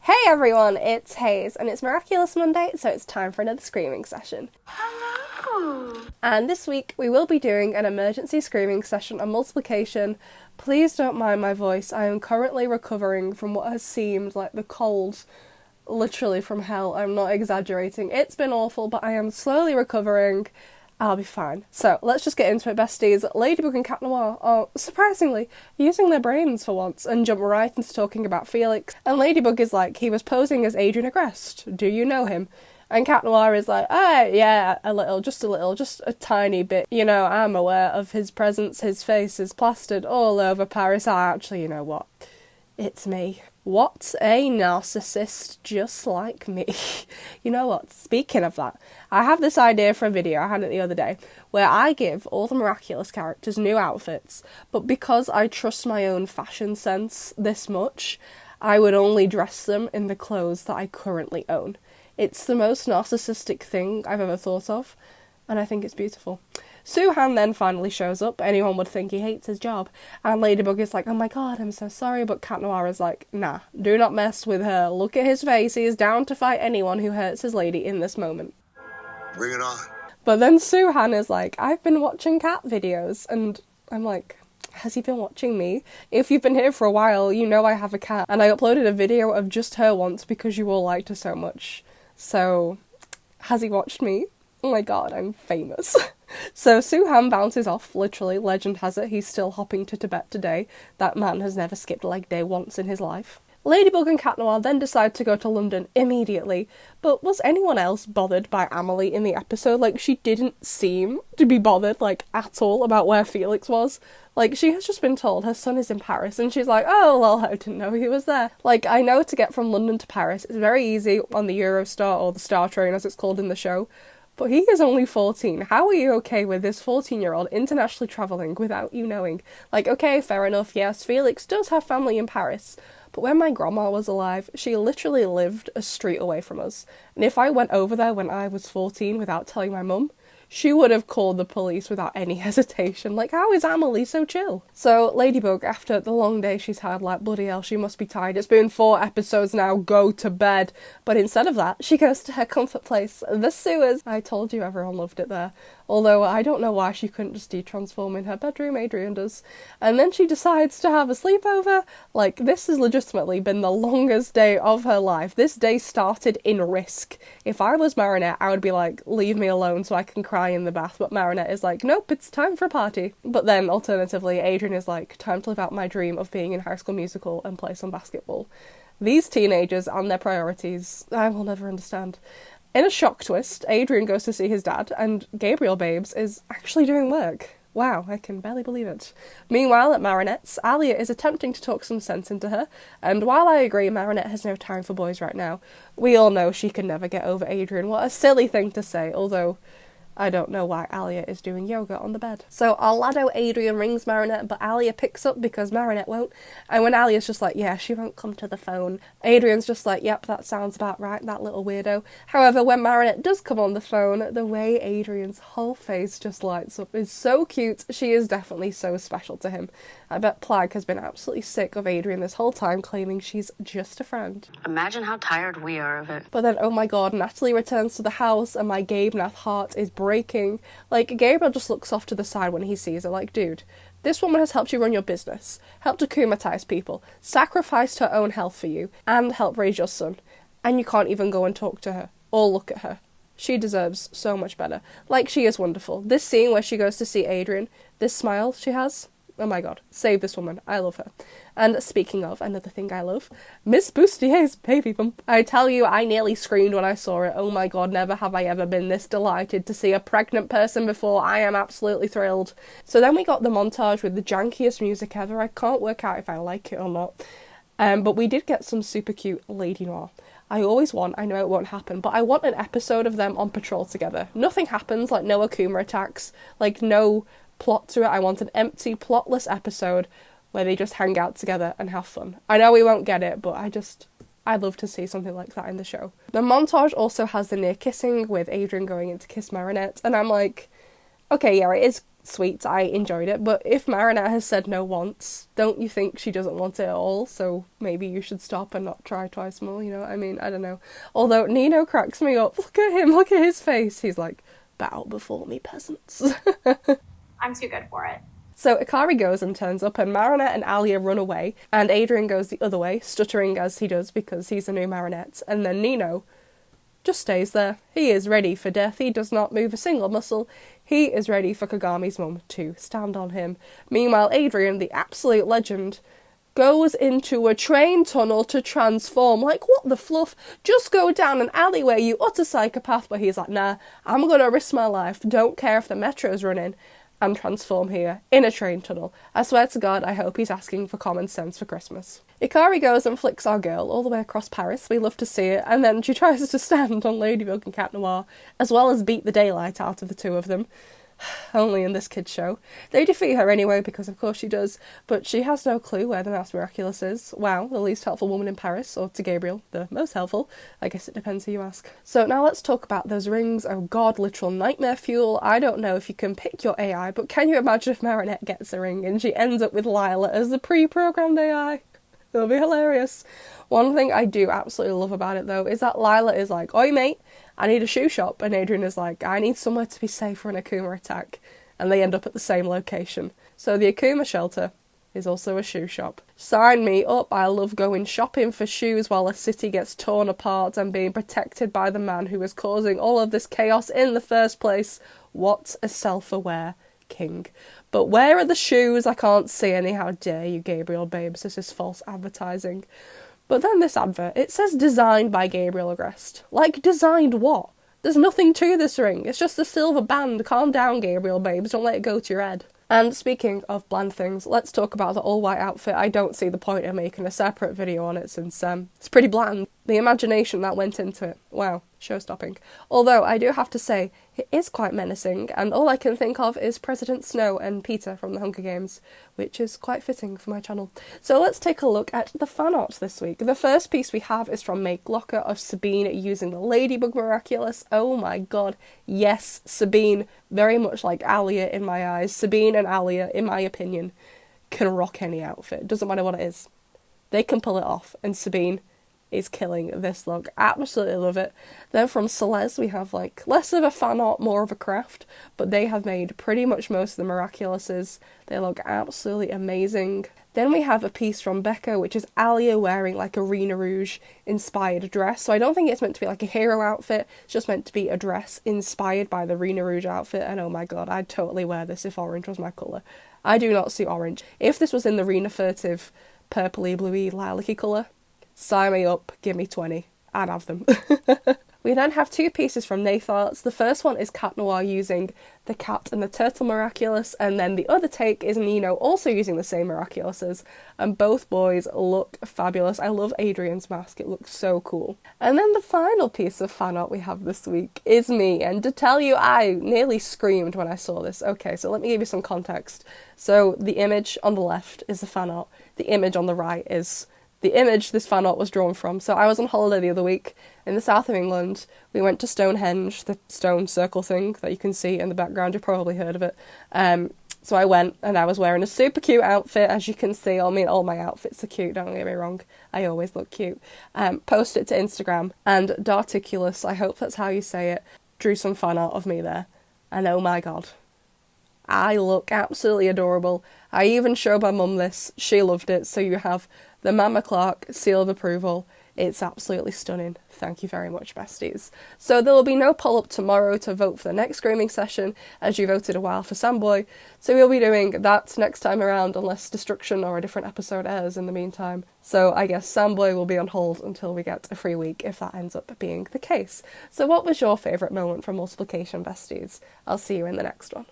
Hey everyone, it's Hayes, and it's Miraculous Monday, so it's time for another screaming session. Hello! And this week we will be doing an emergency screaming session on multiplication. Please don't mind my voice, I am currently recovering from what has seemed like the cold, literally from hell. I'm not exaggerating. It's been awful, but I am slowly recovering. I'll be fine. So, let's just get into it, besties. Ladybug and Cat Noir are, surprisingly, using their brains for once and jump right into talking about Felix. And Ladybug is like, he was posing as Adrien Agreste. Do you know him? And Cat Noir is like, yeah, a little, just a tiny bit. You know, I'm aware of his presence. His face is plastered all over Paris. Actually, you know what? It's me. What a narcissist, just like me. You know what, speaking of that, I have this idea for a video, I had it the other day, where I give all the Miraculous characters new outfits, but because I trust my own fashion sense this much, I would only dress them in the clothes that I currently own. It's the most narcissistic thing I've ever thought of, and I think it's beautiful. Suhan then finally shows up. Anyone would think he hates his job. And Ladybug is like, oh my god, I'm so sorry. But Cat Noir is like, nah, do not mess with her. Look at his face. He is down to fight anyone who hurts his lady in this moment. Bring it on. But then Suhan is like, I've been watching cat videos. And I'm like, has he been watching me? If you've been here for a while, you know I have a cat. And I uploaded a video of just her once because you all liked her so much. So, has he watched me? Oh my god, I'm famous. So Suhan bounces off, literally, legend has it, he's still hopping to Tibet today. That man has never skipped leg day once in his life. Ladybug and Cat Noir then decide to go to London immediately, but was anyone else bothered by Amelie in the episode? Like, she didn't seem to be bothered, like, at all about where Felix was. Like, she has just been told her son is in Paris, and she's like, oh, well, I didn't know he was there. Like, I know to get from London to Paris, it's very easy on the Eurostar, or the Startrain as it's called in the show. But he is only 14. How are you okay with this 14-year-old internationally travelling without you knowing? Like, okay, fair enough, yes, Felix does have family in Paris. But when my grandma was alive, she literally lived a street away from us. And if I went over there when I was 14 without telling my mum, she would have called the police without any hesitation. Like, how is Amelie so chill? So, Ladybug, after the long day she's had, like, bloody hell, she must be tired. It's been 4 episodes now, go to bed. But instead of that, she goes to her comfort place, the sewers. I told you everyone loved it there. Although, I don't know why she couldn't just de-transform in her bedroom, Adrien does. And then she decides to have a sleepover. Like, this has legitimately been the longest day of her life. This day started in Risk. If I was Marinette, I would be like, leave me alone so I can cry in the bath. But Marinette is like, nope, it's time for a party. But then, alternatively, Adrien is like, time to live out my dream of being in High School Musical and play some basketball. These teenagers and their priorities, I will never understand. In a shock twist, Adrien goes to see his dad, and Gabriel Babes is actually doing work. Wow, I can barely believe it. Meanwhile, at Marinette's, Alia is attempting to talk some sense into her, and while I agree Marinette has no time for boys right now, we all know she can never get over Adrien. What a silly thing to say, although I don't know why Alia is doing yoga on the bed. So Orlando Adrien rings Marinette, but Alia picks up because Marinette won't. And when Alia's just like, yeah, she won't come to the phone, Adrian's just like, yep, that sounds about right, that little weirdo. However, when Marinette does come on the phone, the way Adrian's whole face just lights up is so cute. She is definitely so special to him. I bet Plag has been absolutely sick of Adrien this whole time, claiming she's just a friend. Imagine how tired we are of it. But then, oh my god, Natalie returns to the house and my Gabe Nath heart is breaking. Like, Gabriel just looks off to the side when he sees her, like, dude, this woman has helped you run your business, helped akumatize people, sacrificed her own health for you, and helped raise your son, and you can't even go and talk to her, or look at her. She deserves so much better. Like, she is wonderful. This scene where she goes to see Adrien, this smile she has, oh my god, save this woman, I love her. And speaking of, another thing I love, Miss Boustier's baby bump. I tell you, I nearly screamed when I saw it. Oh my god, never have I ever been this delighted to see a pregnant person before. I am absolutely thrilled. So then we got the montage with the jankiest music ever. I can't work out if I like it or not. But we did get some super cute Lady Noir. I always want, I know it won't happen, but I want an episode of them on patrol together. Nothing happens, like no Akuma attacks, like no plot to it. I want an empty, plotless episode where they just hang out together and have fun. I know we won't get it, but I'd love to see something like that in the show. The montage also has the near kissing with Adrien going in to kiss Marinette, and I'm like, okay, yeah, it is sweet. I enjoyed it. But if Marinette has said no once, don't you think she doesn't want it at all? So maybe you should stop and not try twice more, you know what I mean? I don't know. Although Nino cracks me up. Look at him, look at his face. He's like, bow before me, peasants. I'm too good for it. So Ikari Gozen turns up and Marinette and Alia run away, and Adrien goes the other way, stuttering as he does because he's a new Marinette, and then Nino just stays there. He is ready for death. He does not move a single muscle. He is ready for Kagami's mum to stand on him. Meanwhile, Adrien, the absolute legend, goes into a train tunnel to transform. Like, what the fluff? Just go down an alleyway, you utter psychopath. But he's like, nah, I'm gonna risk my life. Don't care if the metro's running. And transform here, in a train tunnel. I swear to God, I hope he's asking for common sense for Christmas. Ikari goes and flicks our girl all the way across Paris. We love to see it. And then she tries to stand on Ladybug and Cat Noir, as well as beat the daylight out of the two of them. Only in this kid's show. They defeat her anyway, because of course she does, but she has no clue where the Mouse Miraculous is. Wow, the least helpful woman in Paris, or to Gabriel, the most helpful. I guess it depends who you ask. So now let's talk about those rings. Oh god, literal nightmare fuel. I don't know if you can pick your AI, but can you imagine if Marinette gets a ring and she ends up with Lila as the pre-programmed AI? It'll be hilarious. One thing I do absolutely love about it, though, is that Lila is like, oi mate, I need a shoe shop. And Adrien is like, I need somewhere to be safe for an Akuma attack. And they end up at the same location. So the Akuma shelter is also a shoe shop. Sign me up. I love going shopping for shoes while a city gets torn apart and being protected by the man who is causing all of this chaos in the first place. What a self-aware king. But where are the shoes? I can't see any. How dare you, Gabriel babes. This is false advertising. But then this advert, it says designed by Gabriel Agreste. Like, designed what? There's nothing to this ring. It's just a silver band. Calm down, Gabriel babes. Don't let it go to your head. And speaking of bland things, let's talk about the all-white outfit. I don't see the point of making a separate video on it since it's pretty bland. The imagination that went into it. Wow, show-stopping. Although, I do have to say, it is quite menacing, and all I can think of is President Snow and Peter from the Hunger Games, which is quite fitting for my channel. So let's take a look at the fan art this week. The first piece we have is from Make Locker of Sabine using the Ladybug Miraculous. Oh my god, yes, Sabine, very much like Alia in my eyes. Sabine and Alia, in my opinion, can rock any outfit. Doesn't matter what it is. They can pull it off, and Sabine is killing this look. Absolutely love it. Then from Celeste we have like less of a fan art, more of a craft, but they have made pretty much most of the Miraculouses. They look absolutely amazing. Then we have a piece from Becca, which is Alia wearing like a Rena Rouge inspired dress. So I don't think it's meant to be like a hero outfit, it's just meant to be a dress inspired by the Rena Rouge outfit, and oh my god, I'd totally wear this if orange was my colour. I do not see orange. If this was in the Rena Furtive purpley, bluey, lilac-y colour, sign me up, give me 20, I'd have them. We then have two pieces from Nath Arts. The first one is Cat Noir using the cat and the turtle Miraculous, and then the other take is Nino also using the same Miraculouses, and both boys look fabulous. I love Adrien's mask, it looks so cool. And then the final piece of fan art we have this week is me, and to tell you, I nearly screamed when I saw this. Okay, so let me give you some context. So the image on the left is the fan art, the image on the right is the image this fan art was drawn from. So I was on holiday the other week in the south of England. We went to Stonehenge, the stone circle thing that you can see in the background. You've probably heard of it. So I went and I was wearing a super cute outfit, as you can see. I mean, all my outfits are cute, don't get me wrong. I always look cute. Posted it to Instagram, and Darticulus, I hope that's how you say it, drew some fan art of me there. And oh my god, I look absolutely adorable. I even showed my mum this. She loved it. So you have the Mama Clark seal of approval. It's absolutely stunning. Thank you very much, besties. So there will be no poll-up tomorrow to vote for the next screaming session, as you voted a while for Samboy. So we'll be doing that next time around, unless Destruction or a different episode airs in the meantime. So I guess Samboy will be on hold until we get a free week, if that ends up being the case. So what was your favourite moment from Multiplication, besties? I'll see you in the next one.